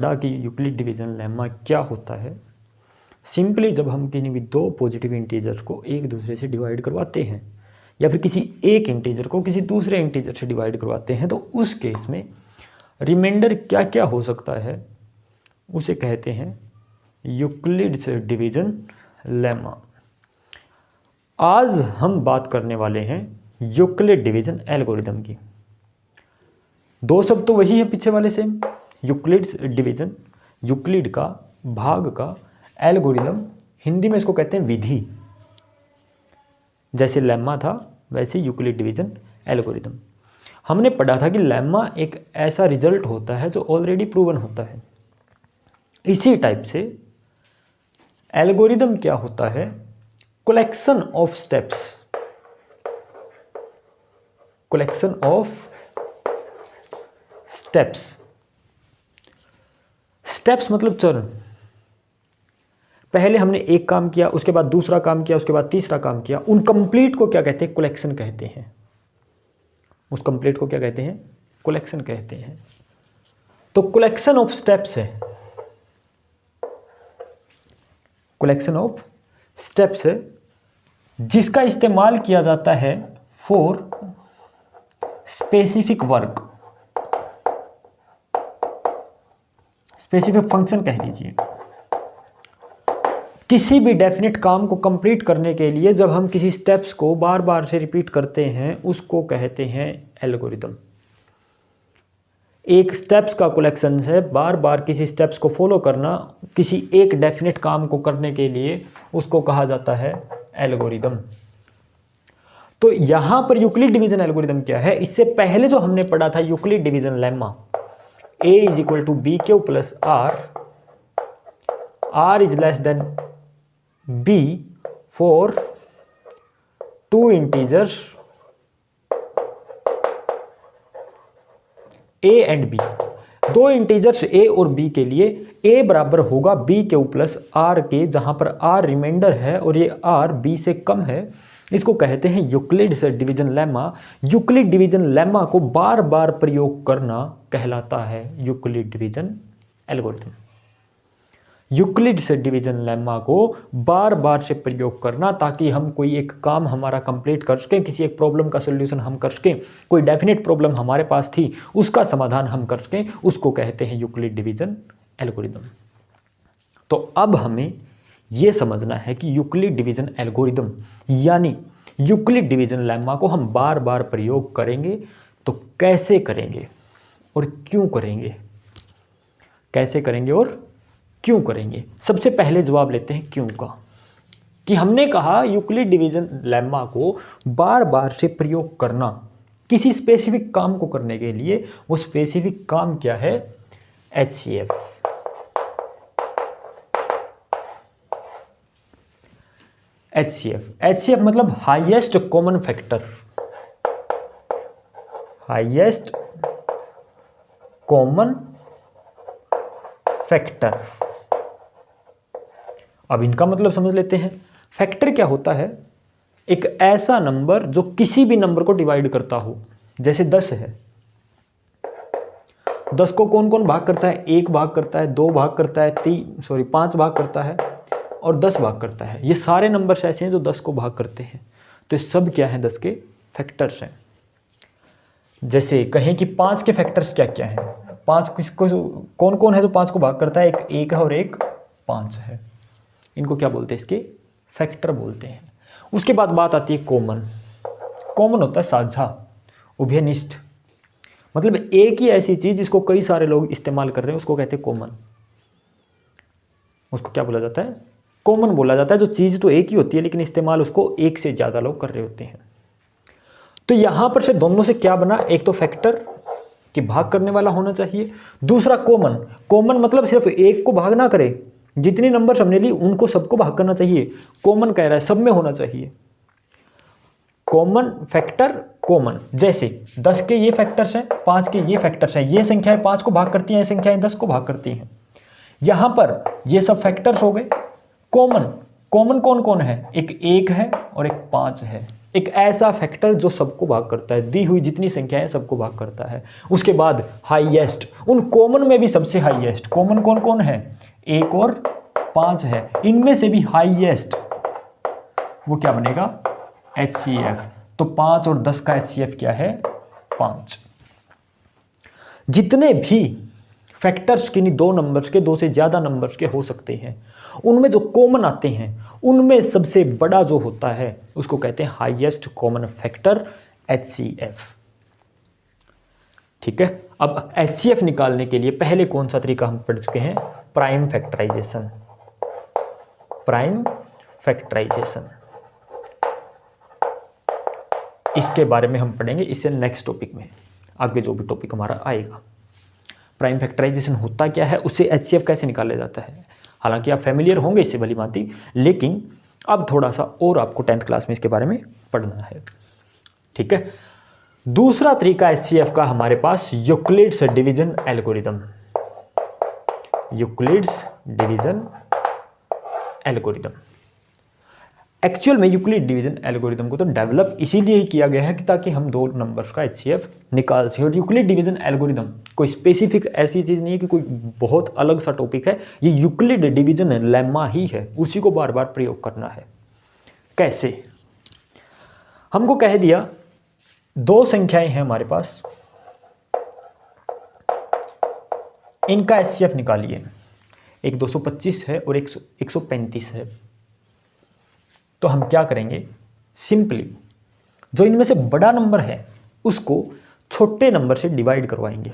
पढ़ा कि Euclid division lemma क्या होता है। सिंपली जब हम किसी भी दो पॉजिटिव इंटीजर्स को एक दूसरे से डिवाइड करवाते हैं या फिर किसी एक इंटीजर को किसी दूसरे इंटीजर से डिवाइड करवाते हैं तो उस केस में रिमाइंडर क्या क्या हो सकता है उसे कहते हैं यूक्लिड्स डिवीजन लेमा। आज हम बात करने वाले हैं यूक्लिड डिवीजन एल्गोरिदम की। दो शब्द तो वही है पीछे वाले सेम, यूक्लिड्स डिवीजन, यूक्लिड का, भाग का, एल्गोरिदम, हिंदी में इसको कहते हैं विधि। जैसे लेम्मा था वैसे यूक्लिड डिवीजन एल्गोरिदम। हमने पढ़ा था कि लेम्मा एक ऐसा रिजल्ट होता है जो ऑलरेडी प्रूवन होता है। इसी टाइप से एल्गोरिदम क्या होता है, collection of steps, collection of steps मतलब चरण। पहले हमने एक काम किया, उसके बाद दूसरा काम किया, उसके बाद तीसरा काम किया, उन कंप्लीट को क्या कहते हैं, कलेक्शन कहते हैं। उस कंप्लीट को क्या कहते हैं, कलेक्शन कहते हैं। तो कलेक्शन ऑफ स्टेप्स है, कलेक्शन ऑफ स्टेप्स है जिसका इस्तेमाल किया जाता है for specific work, specific function कह लीजिए। किसी भी डेफिनेट काम को कंप्लीट करने के लिए जब हम किसी स्टेप्स को बार बार से रिपीट करते हैं उसको कहते हैं एल्गोरिदम। एक स्टेप्स का कलेक्शन है, बार बार किसी स्टेप्स को फॉलो करना किसी एक डेफिनेट काम को करने के लिए, उसको कहा जाता है एल्गोरिदम। तो यहां पर यूक्लिड डिवीजन एल्गोरिदम क्या है, इससे पहले जो हमने पढ़ा था Euclid division lemma, A is equal to BQ plus R is less than B for two integers A and B। दो इंटीजर्स A और B के लिए A बराबर होगा BQ प्लस R के, जहां पर R रिमाइंडर है और ये R B से कम है। इसको कहते हैं Euclid's division lemma. Euclid division lemma को बार बार प्रयोग करना कहलाता है Euclid division algorithm. Euclid's division lemma को बार बार से प्रयोग करना ताकि हम कोई एक काम हमारा कंप्लीट कर सकें, किसी एक प्रॉब्लम का सोल्यूशन हम कर सकें, कोई डेफिनेट प्रॉब्लम हमारे पास थी उसका समाधान हम कर सकें, उसको कहते हैं यूक्लिड डिवीजन एल्गोरिदम। तो अब हमें ये समझना है कि यूक्लिड डिवीजन एल्गोरिदम यानी यूक्लिड डिवीजन लेम्मा को हम बार बार प्रयोग करेंगे तो कैसे करेंगे और क्यों करेंगे, कैसे करेंगे और क्यों करेंगे। सबसे पहले जवाब लेते हैं क्यों का, कि हमने कहा यूक्लिड डिवीजन लेम्मा को बार बार से प्रयोग करना किसी स्पेसिफिक काम को करने के लिए। वो स्पेसिफिक काम क्या है, HCF। HCF मतलब highest common factor, highest common factor. अब इनका मतलब समझ लेते हैं। फैक्टर क्या होता है, एक ऐसा नंबर जो किसी भी नंबर को डिवाइड करता हो। जैसे 10 है, 10 को कौन कौन भाग करता है, 1 भाग करता है, 2 भाग करता है, 5 भाग करता है और 10 भाग करता है। ये सारे नंबर्स ऐसे हैं जो 10 को भाग करते हैं। तो ये सब क्या हैं, 10 के फैक्टर्स हैं। जैसे कहें कि 5 के फैक्टर्स क्या क्या हैं, 5 किसको कौन कौन है जो 5 को भाग करता है, एक 1 है और एक 5 है। इनको क्या बोलते हैं, इसके फैक्टर बोलते हैं। उसके बाद बात आती है कॉमन। कॉमन होता है साझा, उभयनिष्ठ, मतलब एक ही ऐसी चीज़ जिसको कई सारे लोग इस्तेमाल कर रहे हैं उसको कहते हैं कॉमन। उसको क्या बोला जाता है, कॉमन बोला जाता है। जो चीज़ तो एक ही होती है लेकिन इस्तेमाल उसको एक से ज़्यादा लोग कर रहे होते हैं। तो यहाँ पर से दोनों से क्या बना, एक तो फैक्टर कि भाग करने वाला होना चाहिए, दूसरा कॉमन। कॉमन मतलब सिर्फ एक को भाग ना करे, जितने नंबर हमने ली उनको सबको भाग करना चाहिए। कॉमन कह रहा है सब में होना चाहिए। कॉमन फैक्टर कॉमन, जैसे 10 के ये फैक्टर्स हैं, 5 के ये फैक्टर्स हैं, ये संख्याएं 5 को भाग करती हैं, ये संख्याएं 10 को भाग करती हैं। यहाँ पर ये सब फैक्टर्स हो गए कॉमन। कॉमन कौन कौन है, एक है और एक 5 है। एक ऐसा फैक्टर जो सबको भाग करता है, दी हुई जितनी संख्याएं सबको भाग करता है। उसके बाद हाईएस्ट, उन कॉमन में भी सबसे हाईएस्ट कॉमन कौन कौन है, 1 और 5 है। इनमें से भी हाईएस्ट वो क्या बनेगा, HCF। तो 5 और 10 का HCF क्या है, 5। जितने भी फैक्टर्स किन्हीं दो नंबर्स के, दो से ज़्यादा नंबर्स के हो सकते हैं, उनमें जो कॉमन आते हैं उनमें सबसे बड़ा जो होता है उसको कहते हैं हाईएस्ट कॉमन फैक्टर, HCF। ठीक है। अब HCF निकालने के लिए पहले कौन सा तरीका हम पढ़ चुके हैं, प्राइम फैक्टराइजेशन। प्राइम फैक्टराइजेशन, इसके बारे में हम पढ़ेंगे इससे नेक्स्ट टॉपिक में, आगे जो भी टॉपिक हमारा आएगा। प्राइम फैक्टराइजेशन होता क्या है, उससे HCF कैसे निकाला जाता है, हालांकि आप फैमिलियर होंगे इससे भली भांति, लेकिन अब थोड़ा सा और आपको 10th क्लास में इसके बारे में पढ़ना है। ठीक है। दूसरा तरीका HCF का हमारे पास Euclid's division algorithm. Euclid's division algorithm, actual में यूक्लिड डिवीजन एल्गोरिदम को तो डेवलप इसीलिए ही किया गया है कि ताकि हम दो नंबर्स का HCF निकाल सकें। और यूक्लिड डिवीजन एल्गोरिदम कोई स्पेसिफिक ऐसी चीज़ नहीं है कि कोई बहुत अलग सा टॉपिक है, ये यूक्लिड डिवीजन लेम्मा ही है, उसी को बार बार प्रयोग करना है। कैसे, हमको कह दिया दो संख्याएं हैं हमारे पास, इनका HCF निकालिए, एक 225 है और एक 135 है। तो हम क्या करेंगे, सिंपली जो इनमें से बड़ा नंबर है उसको छोटे नंबर से डिवाइड करवाएंगे।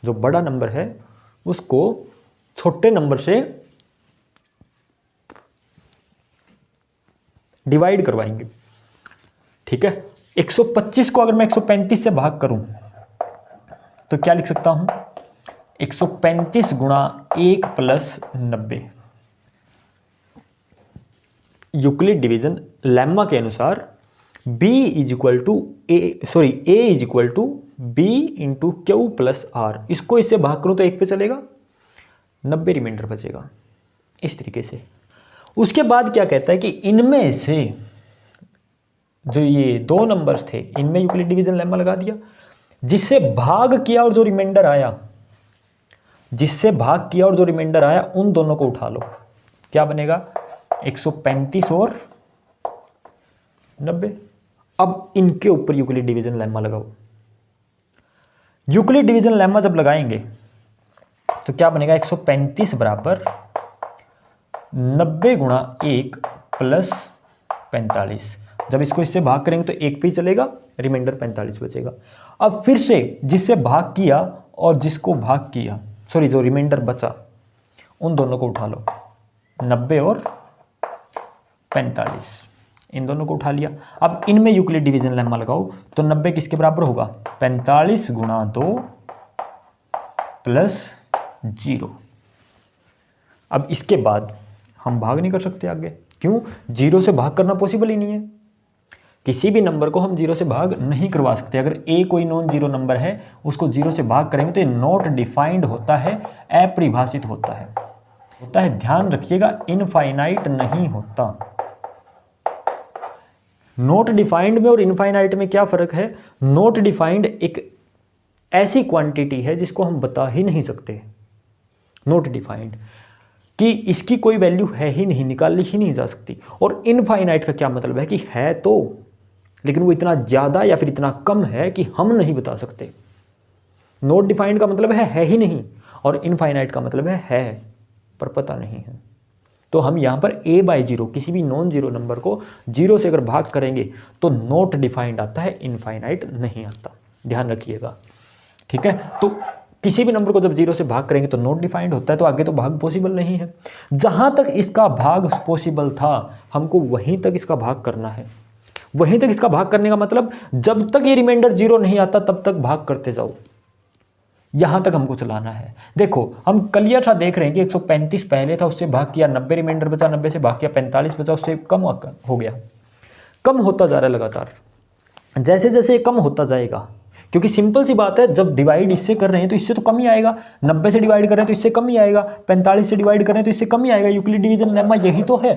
जो बड़ा नंबर है उसको छोटे नंबर से डिवाइड करवाएंगे। ठीक है। 125 को अगर मैं 135 से भाग करूं तो क्या लिख सकता हूं, 135 गुणा 1 प्लस 90। यूक्लिड डिवीजन लेम्मा के अनुसार A is equal to B into q plus r. इसको इससे भाग करूँ तो 1 पे चलेगा, 90 रिमाइंडर बचेगा, इस तरीके से। उसके बाद क्या कहता है कि इनमें से जो ये दो नंबर्स थे, इनमें यूक्लिड डिवीजन लेम्मा लगा दिया, जिससे भाग किया और जो रिमाइंडर आया, जिससे भाग किया और जो रिमाइंडर आया उन दोनों को उठा लो, क्या बनेगा, 135 और 90। अब इनके ऊपर यूक्लिड डिवीजन लेम्मा लगाओ। यूक्लिड डिवीजन लेम्मा जब लगाएंगे तो क्या बनेगा, 135 बराबर 90 गुणा 1 प्लस 45। जब इसको इससे भाग करेंगे तो 1 पे ही चलेगा, रिमाइंडर 45 बचेगा। अब फिर से जिससे भाग किया और जिसको भाग किया, जो रिमाइंडर बचा उन दोनों को उठा लो, 90 और 45, इन दोनों को उठा लिया। अब इनमें यूक्लिड डिवीजन लेम्मा लगाओ तो 90 किसके बराबर होगा, 45 गुणा 2 प्लस 0। अब इसके बाद हम भाग नहीं कर सकते आगे, क्यों, 0 से भाग करना पॉसिबल ही नहीं है। किसी भी नंबर को हम 0 से भाग नहीं करवा सकते। अगर A कोई नॉन जीरो नंबर है उसको 0 से भाग करेंगे तो ये नॉट डिफाइंड होता है, अपरिभाषित होता है। ध्यान रखिएगा, इनफाइनाइट नहीं होता। नॉट डिफाइंड में और इनफाइनाइट में क्या फ़र्क है, नॉट डिफाइंड एक ऐसी क्वांटिटी है जिसको हम बता ही नहीं सकते, नॉट डिफाइंड कि इसकी कोई वैल्यू है ही नहीं, निकाली ही नहीं जा सकती। और इनफाइनाइट का क्या मतलब है कि है तो, लेकिन वो इतना ज़्यादा या फिर इतना कम है कि हम नहीं बता सकते। नॉट डिफाइंड का मतलब है ही नहीं, और इनफाइनाइट का मतलब है पर पता नहीं है। तो हम यहाँ पर A/0 किसी भी नॉन जीरो नंबर को 0 से अगर भाग करेंगे तो नॉट डिफाइंड आता है, इनफाइनाइट नहीं आता, ध्यान रखिएगा। ठीक है। तो किसी भी नंबर को जब 0 से भाग करेंगे तो नॉट डिफाइंड होता है, तो आगे तो भाग पॉसिबल नहीं है। जहाँ तक इसका भाग पॉसिबल था हमको वहीं तक इसका भाग करना है। वहीं तक इसका भाग करने का मतलब जब तक ये रिमाइंडर 0 नहीं आता तब तक भाग करते जाओ, यहाँ तक हमको चलाना है। देखो हम क्लियर सा देख रहे हैं कि 135 पहले था, उससे भाग किया, 90 रिमाइंडर बचा, 90 से भाग किया, 45 बचा, उससे कम हो गया, कम होता जा रहा है लगातार। जैसे जैसे कम होता जाएगा, क्योंकि सिंपल सी बात है, जब डिवाइड इससे कर रहे हैं तो इससे तो कम ही आएगा, 90 से डिवाइड कर रहे हैं तो इससे कम ही आएगा, 45 से डिवाइड कर रहे हैं तो इससे कम ही आएगा। यूक्लिड डिवीजन लेम्मा यही तो है।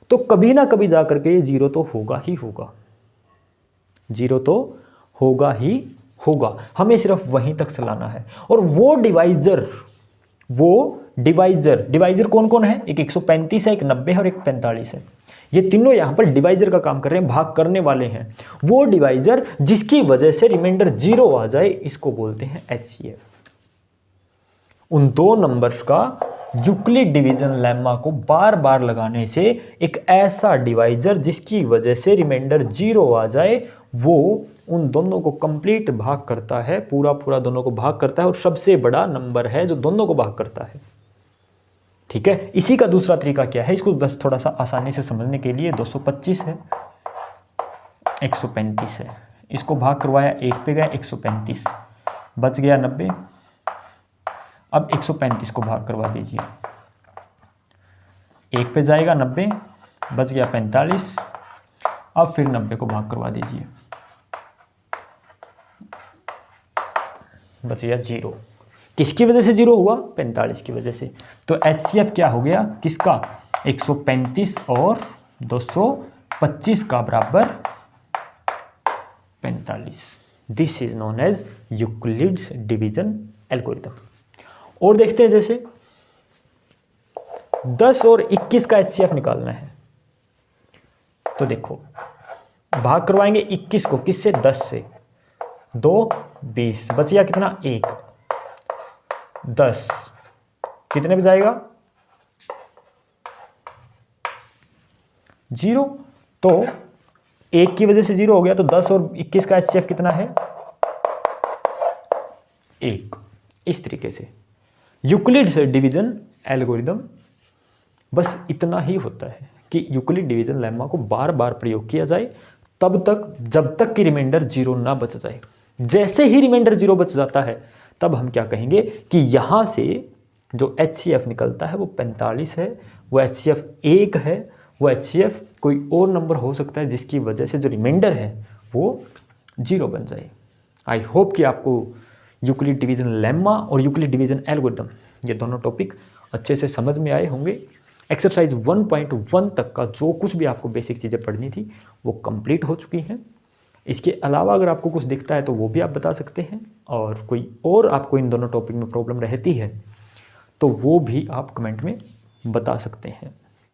तो कभी ना कभी जा करके ये जीरो तो होगा ही होगा, जीरो तो होगा ही होगा। हमें सिर्फ वहीं तक चलाना है। और वो डिवाइजर कौन कौन है? एक 135 है, एक 90 है और एक 45 है। ये तीनों यहाँ पर डिवाइजर का काम कर रहे हैं, भाग करने वाले हैं। वो डिवाइजर जिसकी वजह से रिमाइंडर जीरो आ जाए, इसको बोलते हैं HCF। उन दो नंबर्स का यूक्लिड डिवीजन लेम्मा को बार बार लगाने से एक ऐसा डिवाइजर जिसकी वजह से रिमाइंडर जीरो आ जाए, वो उन दोनों को कंप्लीट भाग करता है, पूरा दोनों को भाग करता है, और सबसे बड़ा नंबर है जो दोनों को भाग करता है। ठीक है। इसी का दूसरा तरीका क्या है, इसको बस थोड़ा सा आसानी से समझने के लिए 225 है, 135 है, इसको भाग करवाया, एक पे गया 135, बच गया 90। अब 135 को भाग करवा दीजिए, एक पे जाएगा 90, बच गया 45। अब फिर 90 को भाग करवा दीजिए, बच गया 0। किसकी वजह से 0 हुआ? 45 की वजह से। तो HCF क्या हो गया किसका? 135 और 225 का बराबर 45। This is known as Euclid's division algorithm. और देखते हैं, जैसे 10 और 21 का HCF निकालना है, तो देखो भाग करवाएंगे 21 को किससे? 10 से, 2 20, बच गया कितना? 1। 10 कितने पे जाएगा? 0। तो 1 की वजह से 0 हो गया, तो 10 और 21 का HCF कितना है? 1। इस तरीके से यूक्लिड्स डिवीजन एल्गोरिथम बस इतना ही होता है कि यूक्लिड डिवीजन लेम्मा को बार बार प्रयोग किया जाए, तब तक जब तक कि रिमाइंडर 0 ना बच जाए। जैसे ही रिमाइंडर 0 बच जाता है, तब हम क्या कहेंगे कि यहाँ से जो HCF निकलता है वो 45 है, वो HCF 1 है, वो HCF कोई और नंबर हो सकता है जिसकी वजह से जो रिमाइंडर है वो 0 बन जाए। आई होप कि आपको यूक्लिड डिवीजन लेम्मा और यूक्लिड डिवीजन एल्गोरिथम ये दोनों टॉपिक अच्छे से समझ में आए होंगे। एक्सरसाइज 1.1 तक का जो कुछ भी आपको बेसिक चीज़ें पढ़नी थी वो कंप्लीट हो चुकी हैं। इसके अलावा अगर आपको कुछ दिखता है तो वो भी आप बता सकते हैं, और कोई और आपको इन दोनों टॉपिक में प्रॉब्लम रहती है तो वो भी आप कमेंट में बता सकते हैं।